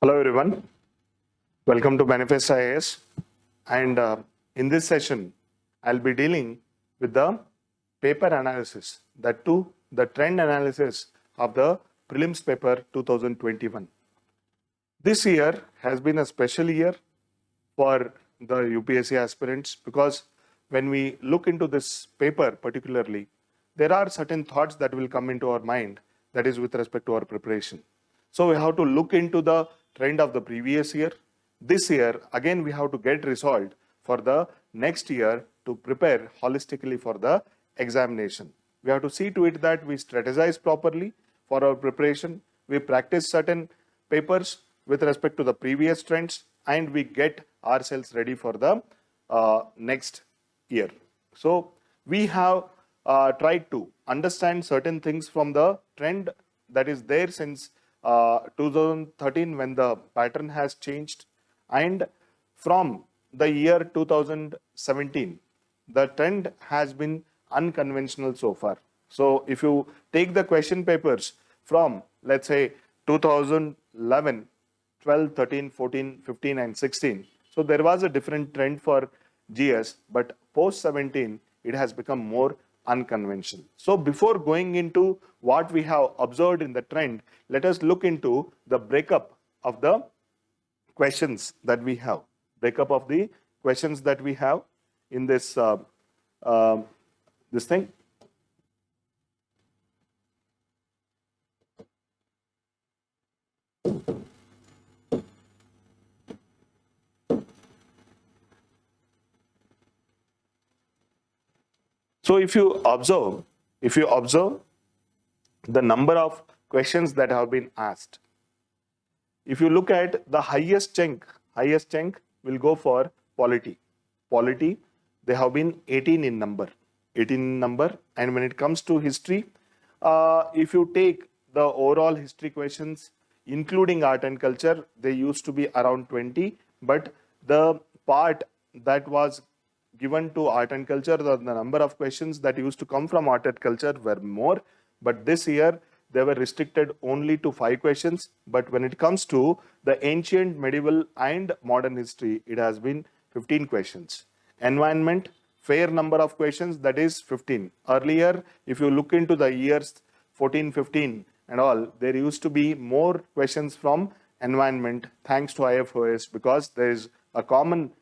Hello everyone, welcome to Manifest IAS, and in this session I'll be dealing with the paper analysis, that too the trend analysis of the prelims paper 2021. This year has been a special year for the UPSC aspirants because when we look into this paper particularly, there are certain thoughts that will come into our mind, that is with respect to our preparation. So we have to look into the trend of the previous year. This year, again, we have to get resolved for the next year to prepare holistically for the examination. We have to see to it that we strategize properly for our preparation. We practice certain papers with respect to the previous trends, and we get ourselves ready for the next year. So we have tried to understand certain things from the trend that is there since 2013 when the pattern has changed, and from the year 2017 the trend has been unconventional so far. So if you take the question papers from, let's say, 2011, 12, 13, 14, 15 and 16, so there was a different trend for GS, but post 17 it has become more unconventional. So before going into what we have observed in the trend, let us look into the breakup of the questions that we have. Breakup of the questions that we have in this this thing. So if you observe the number of questions that have been asked, if you look at the highest chunk will go for polity. Polity, they have been 18 in number. And when it comes to history, if you take the overall history questions, including art and culture, they used to be around 20, but the part that was given to art and culture, the number of questions that used to come from art and culture were more, but this year they were restricted only to 5 questions. But when it comes to the ancient, medieval and modern history, it has been 15 questions. Environment, fair number of questions, that is 15. Earlier, if you look into the years 14, 15 and all, there used to be more questions from environment thanks to IFOS, because there is a common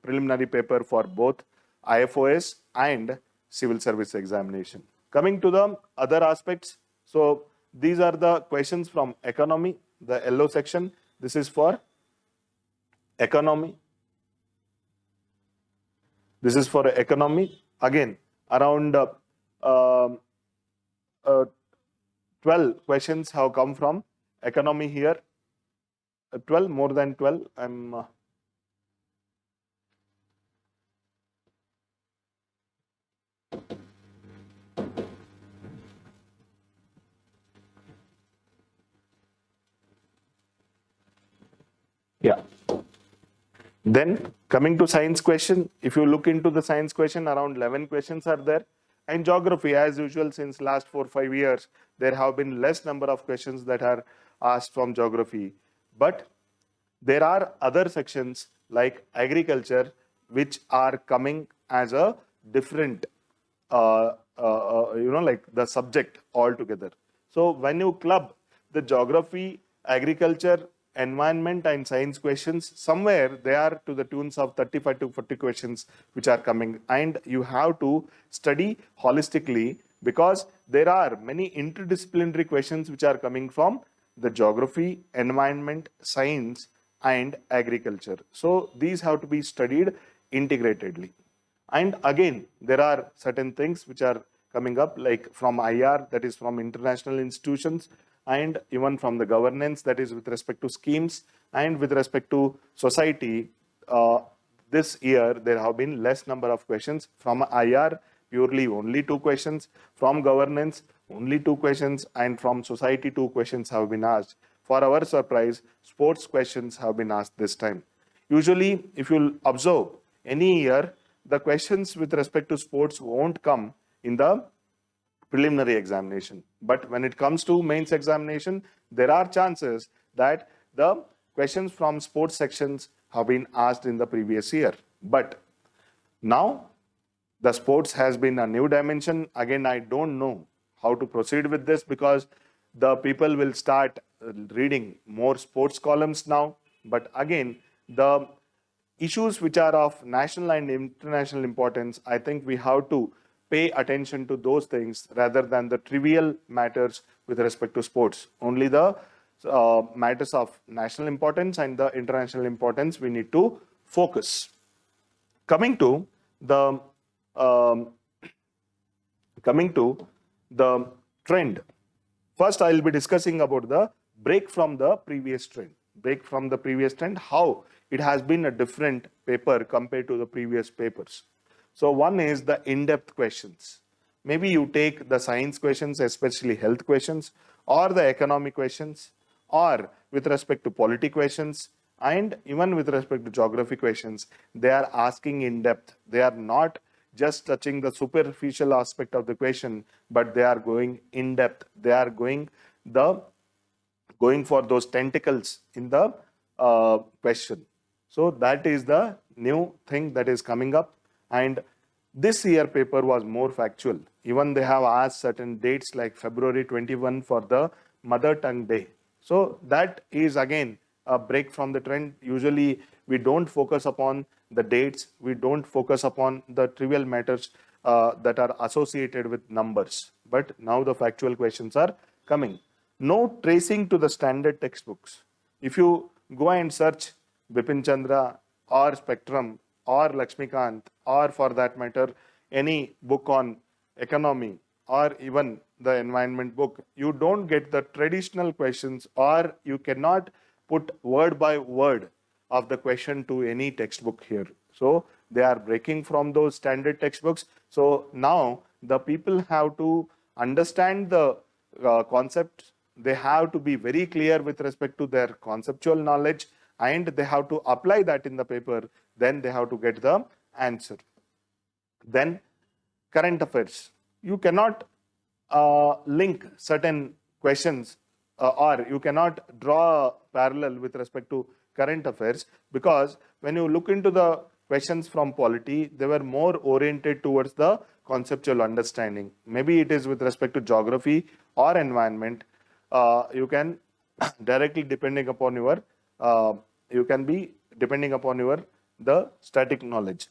preliminary paper for both IFOS and civil service examination. Coming to the other aspects, so these are the questions from economy, the yellow section. This is for economy. This is for economy. Again, around 12 questions have come from economy here. 12, more than 12. Yeah. Then coming to science question, if you look into the science question, around 11 questions are there. And geography, as usual, since last 4-5 years, there have been less number of questions that are asked from geography. But there are other sections like agriculture, which are coming as a different, like the subject altogether. So when you club the geography, agriculture, environment and science questions, somewhere they are to the tunes of 35 to 40 questions which are coming, and you have to study holistically because there are many interdisciplinary questions which are coming from the geography, environment, science and agriculture. So these have to be studied integratedly. And again, there are certain things which are coming up, like from IR, that is from international institutions, and even from the governance, that is with respect to schemes, and with respect to society. This year there have been less number of questions. From IR, purely only 2 questions. From governance, only 2 questions. And from society, 2 questions have been asked. For our surprise, sports questions have been asked this time. Usually, if you observe any year, the questions with respect to sports won't come in the preliminary examination. But when it comes to mains examination, there are chances that the questions from sports sections have been asked in the previous year. But now the sports has been a new dimension. Again, I don't know how to proceed with this because the people will start reading more sports columns now. But again, the issues which are of national and international importance, I think we have to pay attention to those things rather than the trivial matters with respect to sports. Only the matters of national importance and the international importance we need to focus. Coming to the um, coming to the trend. First, I will be discussing about the break from the previous trend. Break from the previous trend, how it has been a different paper compared to the previous papers. So one is the in-depth questions. Maybe you take the science questions, especially health questions, or the economic questions, or with respect to polity questions, and even with respect to geography questions, they are asking in depth. They are not just touching the superficial aspect of the question, but they are going in depth. They are going for those tentacles in the question. So that is the new thing that is coming up. And this year paper was more factual. Even they have asked certain dates like February 21 for the Mother Tongue Day. So that is again a break from the trend. Usually we don't focus upon the dates. We don't focus upon the trivial matters that are associated with numbers. But now the factual questions are coming. No tracing to the standard textbooks. If you go and search Bipin Chandra or Spectrum or Lakshmikant or for that matter any book on economy or even the environment book, you don't get the traditional questions or you cannot put word by word of the question to any textbook here. So they are breaking from those standard textbooks. So now the people have to understand the concept. They have to be very clear with respect to their conceptual knowledge and they have to apply that in the paper. Then they have to get the answer. Then current affairs. You cannot link certain questions or you cannot draw a parallel with respect to current affairs because when you look into the questions from polity, they were more oriented towards the conceptual understanding. Maybe it is with respect to geography or environment. You can directly depending upon your you can be depending upon your the static knowledge.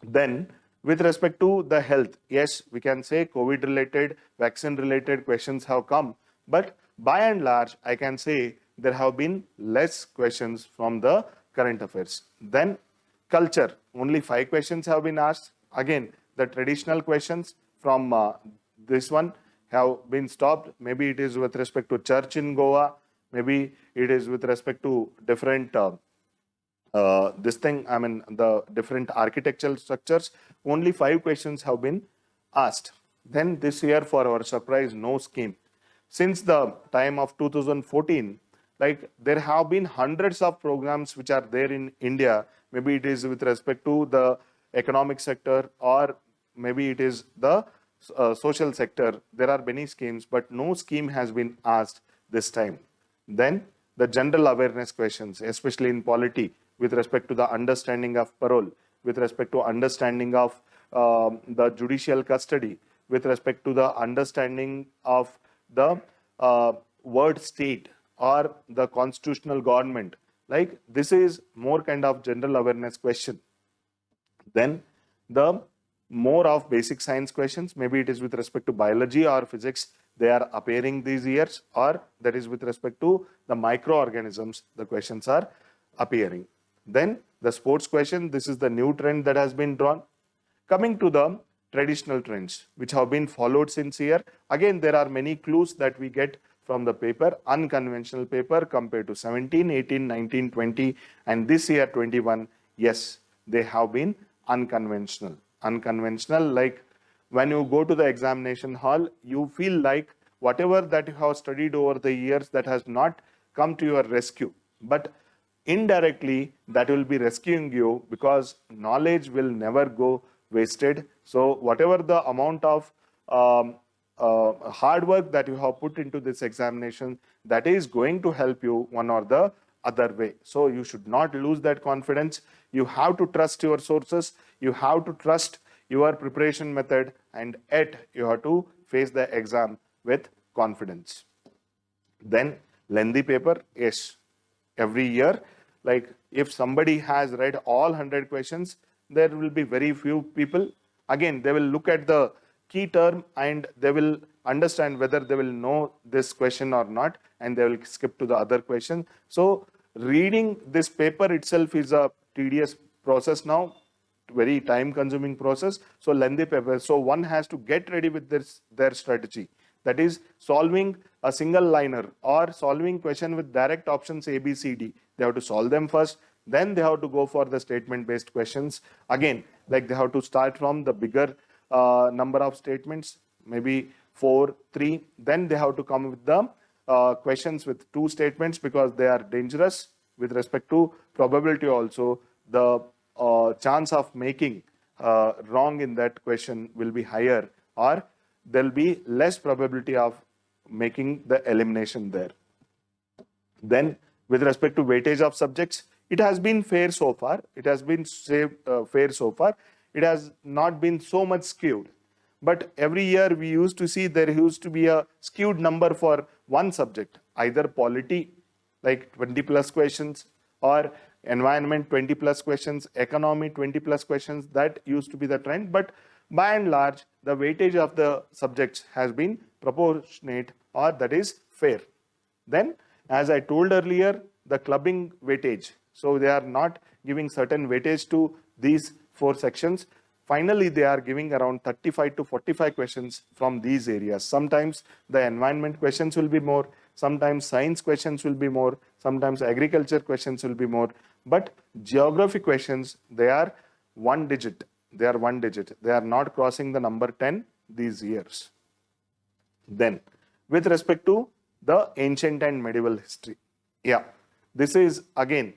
Then with respect to the health, yes, we can say COVID related, vaccine related questions have come, but by and large, I can say there have been less questions from the current affairs. Then culture, only 5 questions have been asked. Again, the traditional questions from this one have been stopped. Maybe it is with respect to church in Goa. Maybe it is with respect to different the different architectural structures. Only 5 questions have been asked. Then this year, for our surprise, no scheme. Since the time of 2014, like there have been hundreds of programs which are there in India. Maybe it is with respect to the economic sector or maybe it is the social sector. There are many schemes, but no scheme has been asked this time. Then the general awareness questions, especially in polity, with respect to the understanding of parole, with respect to understanding of the judicial custody, with respect to the understanding of the word state or the constitutional government. Like this is more kind of general awareness question. Then the more of basic science questions, maybe it is with respect to biology or physics, they are appearing these years, or that is with respect to the microorganisms, the questions are appearing. Then the sports question, this is the new trend that has been drawn. Coming to the traditional trends, which have been followed since year, again, there are many clues that we get from the paper, unconventional paper compared to 17, 18, 19, 20, and this year 21, yes, they have been unconventional. Unconventional, like when you go to the examination hall, you feel like whatever that you have studied over the years that has not come to your rescue. But indirectly, that will be rescuing you because knowledge will never go wasted. So whatever the amount of hard work that you have put into this examination, that is going to help you one or the other way. So you should not lose that confidence. You have to trust your sources. You have to trust your preparation method, and yet you have to face the exam with confidence. Then lengthy paper, yes, every year, like if somebody has read all 100 questions, there will be very few people. Again, they will look at the key term and they will understand whether they will know this question or not, and they will skip to the other question. So reading this paper itself is a tedious process now, very time consuming process. So lengthy paper, so one has to get ready with their strategy, that is solving a single liner or solving question with direct options A, B, C, D. They have to solve them first, then they have to go for the statement based questions. Again, like they have to start from the bigger number of statements, maybe 4, 3, then they have to come with the questions with 2 statements, because they are dangerous with respect to probability also. The chance of making wrong in that question will be higher, or there will be less probability of making the elimination there. Then with respect to weightage of subjects, it has been fair so far. It has been fair so far. It has not been so much skewed. But every year we used to see there used to be a skewed number for one subject, either polity, like 20 plus questions, or environment 20 plus questions, economy 20 plus questions. That used to be the trend. But by and large, the weightage of the subjects has been proportionate, or that is fair. Then, as I told earlier, the clubbing weightage. So they are not giving certain weightage to these 4 sections. Finally, they are giving around 35 to 45 questions from these areas. Sometimes the environment questions will be more, sometimes science questions will be more, sometimes agriculture questions will be more. But geography questions, they are 1 digit. They are 1 digit. They are not crossing the number 10 these years. Then, with respect to the ancient and medieval history, yeah, this is again,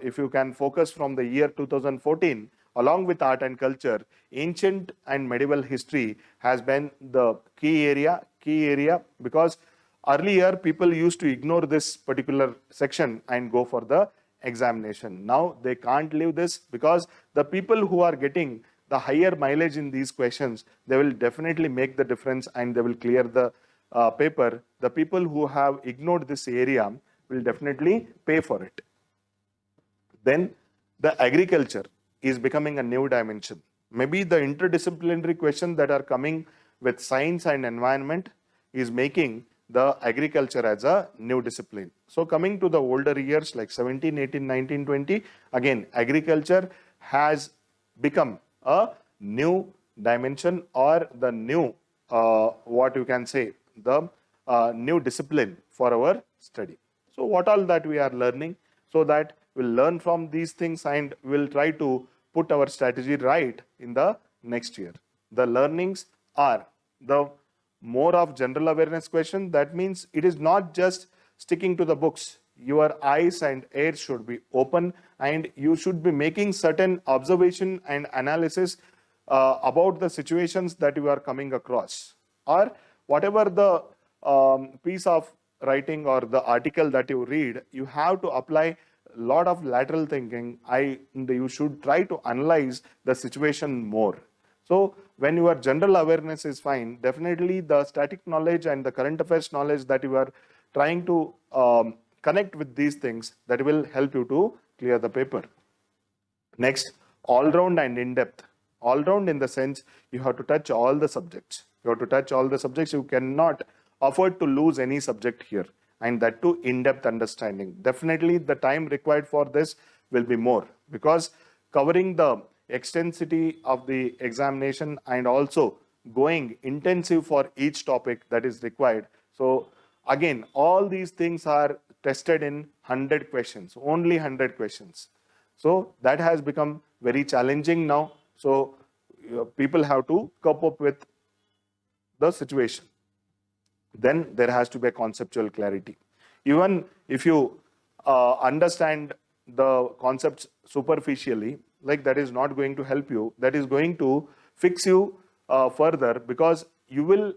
if you can focus from the year 2014, along with art and culture, ancient and medieval history has been the key area, because earlier people used to ignore this particular section and go for the examination. Now they can't leave this, because the people who are getting the higher mileage in these questions, they will definitely make the difference and they will clear the paper. The people who have ignored this area will definitely pay for it. Then the agriculture is becoming a new dimension. Maybe the interdisciplinary questions that are coming with science and environment is making the agriculture as a new discipline. So coming to the older years like 17, 18, 19, 20, again, agriculture has become a new dimension, or the new, what you can say, the new discipline for our study. So what all that we are learning, so that we'll learn from these things and we'll try to put our strategy right in the next year. The learnings are the more of general awareness question. That means it is not just sticking to the books. Your eyes and ears should be open, and you should be making certain observation and analysis about the situations that you are coming across, or whatever the piece of writing or the article that you read, you have to apply a lot of lateral thinking. You should try to analyze the situation more. So when your general awareness is fine, definitely the static knowledge and the current affairs knowledge that you are trying to connect with these things, that will help you to clear the paper. Next, all-round and in-depth. All-round in the sense you have to touch all the subjects. You have to touch all the subjects. You cannot afford to lose any subject here, and that too in-depth understanding. Definitely the time required for this will be more, because covering the extensity of the examination and also going intensive for each topic that is required. So again, all these things are tested in 100 questions, only 100 questions. So that has become very challenging now. So people have to cope up with the situation. Then there has to be a conceptual clarity. Even if you understand the concepts superficially, like that is not going to help you. That is going to fix you further, because you will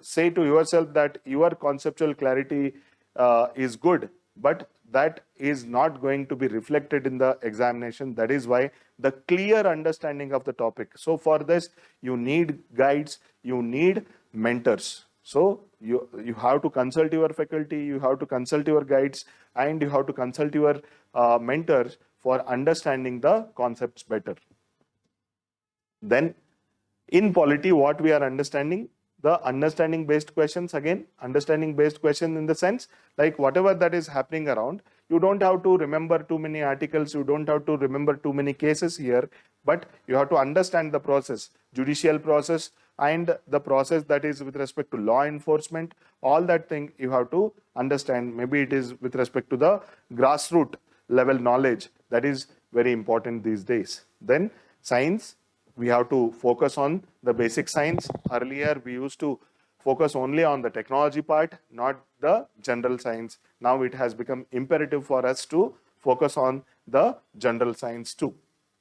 say to yourself that your conceptual clarity is good, but that is not going to be reflected in the examination. That is why the clear understanding of the topic. So for this, you need guides, you need mentors. So you have to consult your faculty, you have to consult your guides, and you have to consult your mentors for understanding the concepts better. Then in polity, what we are understanding, the understanding based questions, again, understanding based question in the sense, like whatever that is happening around, you don't have to remember too many articles, you don't have to remember too many cases here, but you have to understand the process, judicial process, and the process that is with respect to law enforcement. All that thing you have to understand. Maybe it is with respect to the grassroots level knowledge that is very important these days. Then science, we have to focus on the basic science. Earlier, we used to focus only on the technology part, not the general science. Now it has become imperative for us to focus on the general science too.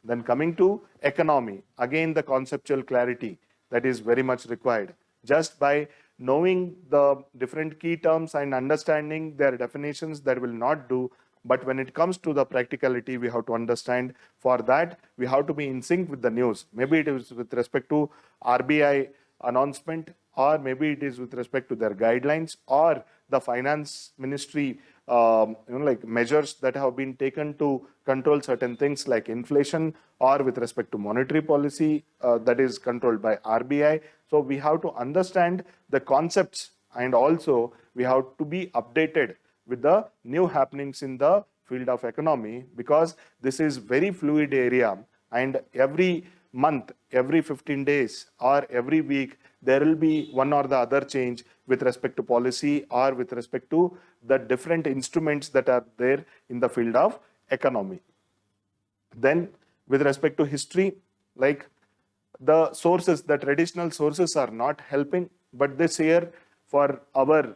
Then coming to economy, again, the conceptual clarity that is very much required. Just by knowing the different key terms and understanding their definitions, that will not do. But when it comes to the practicality, we have to understand. For that, we have to be in sync with the news. Maybe it is with respect to RBI announcement, or maybe it is with respect to their guidelines, or the finance ministry like measures that have been taken to control certain things like inflation, or with respect to monetary policy that is controlled by RBI. So we have to understand the concepts, and also we have to be updated with the new happenings in the field of economy, because this is very fluid area, and every month, every 15 days, or every week, there will be one or the other change with respect to policy, or with respect to the different instruments that are there in the field of economy. Then with respect to history, like the sources, the traditional sources are not helping, but this year for our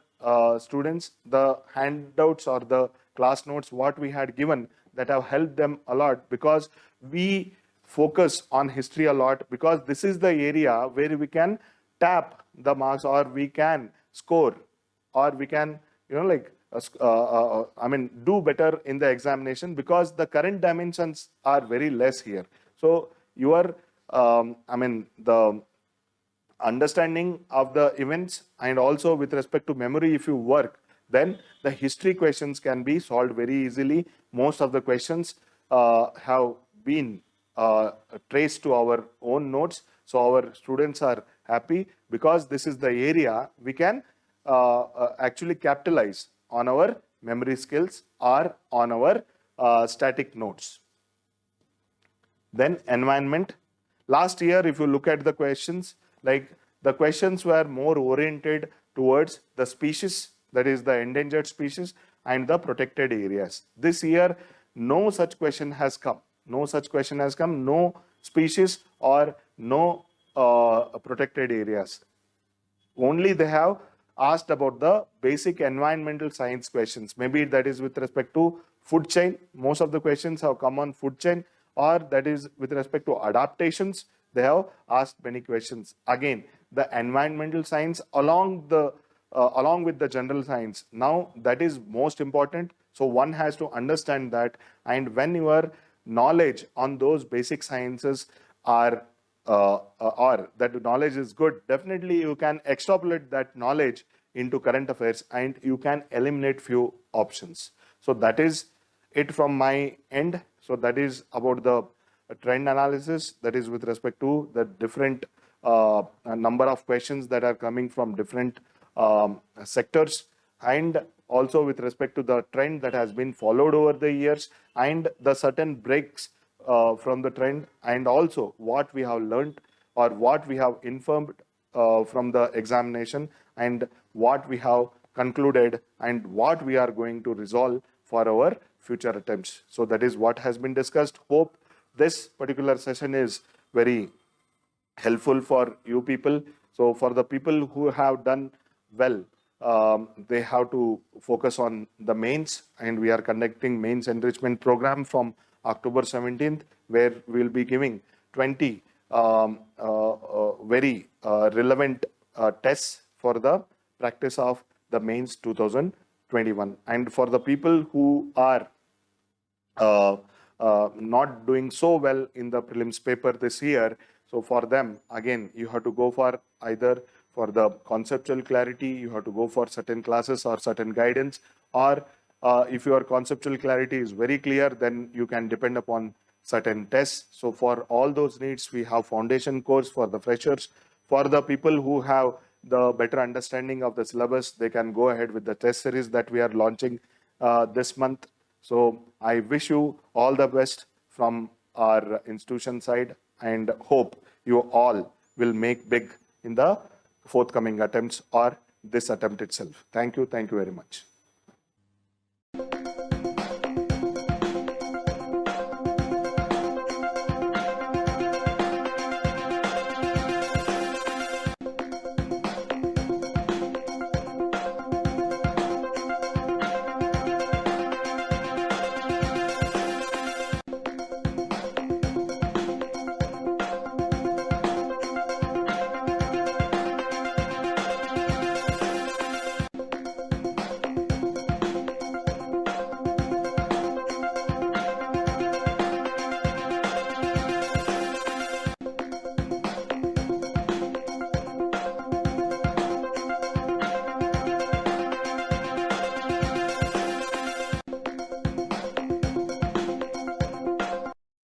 students, the handouts or the class notes what we had given, that have helped them a lot, because we focus on history a lot, because this is the area where we can tap the marks, or we can score, or we can do better in the examination, because the current dimensions are very less here. So your the understanding of the events, and also with respect to memory, if you work, then the history questions can be solved very easily. Most of the questions have been traced to our own notes, so our students are happy, because this is the area we can actually capitalize on our memory skills, or on our static notes. Then environment. Last year, if you look at the questions, like the questions were more oriented towards the species, that is the endangered species, and the protected areas. This year, no such question has come. No such question has come. No species or no protected areas. Only they have asked about the basic environmental science questions. Maybe that is with respect to food chain. Most of the questions have come on food chain, or that is with respect to adaptations. They have asked many questions. Again, the environmental science along with the general science. Now that is most important. So one has to understand that, and when your knowledge on those basic sciences are or that knowledge is good, definitely you can extrapolate that knowledge into current affairs, and you can eliminate few options. So that is it from my end. So that is about the trend analysis, that is with respect to the different number of questions that are coming from different sectors, and also with respect to the trend that has been followed over the years, and the certain breaks from the trend, and also what we have learned, or what we have informed from the examination, and what we have concluded, and what we are going to resolve for our future attempts. So that is what has been discussed. Hope this particular session is very helpful for you people. So for the people who have done well, they have to focus on the mains, and we are conducting mains enrichment program from October 17th, where we will be giving 20 very relevant tests for the practice of the mains 2021. And for the people who are uh, not doing so well in the prelims paper this year, so for them, again, you have to go for either for the conceptual clarity, you have to go for certain classes or certain guidance, or if your conceptual clarity is very clear, then you can depend upon certain tests. So for all those needs, we have foundation course for the freshers. For the people who have the better understanding of the syllabus, they can go ahead with the test series that we are launching this month. So I wish you all the best from our institution side and hope you all will make big in the forthcoming attempts or this attempt itself. Thank you. Thank you very much.